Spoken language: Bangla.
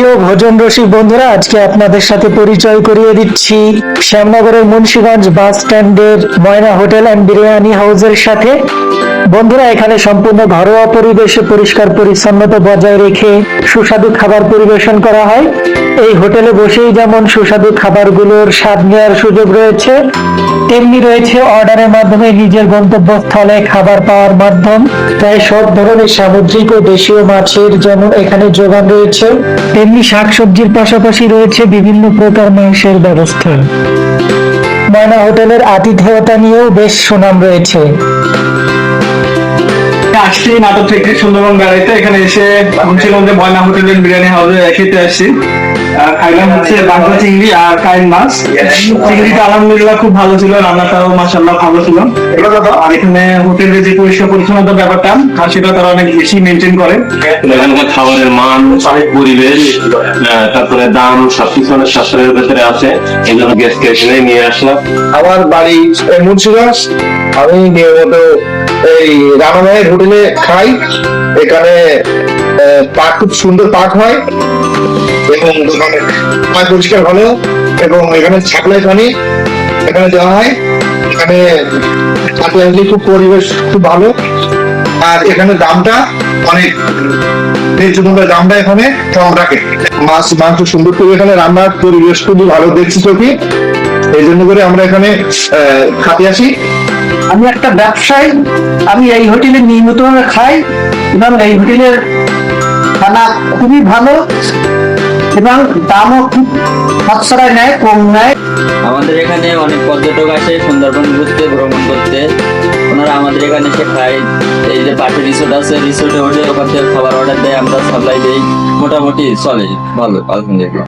প্রিয় ভোজন রসিক বন্ধুরা, আজকে আপনাদের সাথে পরিচয় করিয়ে দিচ্ছি শ্যামনগরের মুন্সিগঞ্জ বাস স্ট্যান্ডের ময়না হোটেল অ্যান্ড বিরিয়ানি হাউসের সাথে। বন্ধুরা, এখানে সম্পূর্ণ ঘরোয়া পরিবেশে পরিষ্কার পরিচ্ছন্নতা বজায় রেখে সুস্বাদু খাবার পরিবেশন করা হয়। এই হোটেলে বসেই যেমন সুস্বাদু খাবারগুলোর স্বাদ নেওয়ার সুযোগ রয়েছে, তেমনি রয়েছে অর্ডারের মাধ্যমে নিজের গন্তব্যস্থলে খাবার পাওয়ার মাধ্যম। প্রায় সব ধরনের সামুদ্রিক ও দেশীয় মাছের যেমন এখানে যোগান রয়েছে, তেমনি শাকসবজির পাশাপাশি রয়েছে বিভিন্ন প্রকার মাংসের ব্যবস্থা। ময়না হোটেলের আতিথেয়তা নিয়েও বেশ সুনাম রয়েছে। আসছি নাটক থেকে সুন্দরবন বেড়াইতে, এখানে এসে শুনছিলাম যে ময়না হোটেলের বিরিয়ানি হাউসে খেতে আসছি। খাইলাম হচ্ছে বাংলা চিংড়ি আর কাইন মাছ। চিংড়িটা আলহামদুলিল্লাহ খুব ভালো ছিল, রান্নাটাও মাশাআল্লাহ ভালো ছিল। আর এখানে হোটেলের যে পরিষ্কার পরিচ্ছন্নতার ব্যাপারটা সেটা তারা অনেক বেশি মেনটেন করে। এখানকার খাবারের মান, পরিবেশ, তারপরে দাম সবকিছু অনেক সাশ্রয়ের ভেতরে আছে। এই জন্য গেস্টকে এখানে নিয়ে আসলাম। আমার বাড়ি মুন্সিগঞ্জ। আমি নিয়মিত এই রানামায়ের হোটেলে খাই। এখানে পাক খুব সুন্দর পাক হয় এবং দোকানে পরিষ্কার ভালো, এবং এখানে সাপ্লাই পানি এখানে দেওয়া হয়। এখানে খুব পরিবেশ খুব ভালো, আর এখানে দামটা অনেক দামটা এখানে কম রাখে। মাছ মাংস সুন্দর করে এখানে রান্নার পরিবেশ খুবই ভালো দেখছি চোখে। এই জন্য করে আমরা এখানে খাতে আসি। আমি একটা ব্যবসায়ী, আমি এই হোটেলে নিয়মিতভাবে খাই এবং এই হোটেলের খানা খুবই ভালো এবং দামও খুব সাশ্রয় নেয়, কম নেয়। আমাদের এখানে অনেক পর্যটক আসে সুন্দরবন ঘুরতে, ভ্রমণ করতে। ওনারা আমাদের এখানে এসে খায়। এই যে পার্টি রিসোর্ট আছে, রিসোর্টে ওঠে, ওখান থেকে খাবার অর্ডার দেয়, আমরা সাপ্লাই দিই। মোটামুটি চলে ভালো, আলহামদুলিল্লাহ।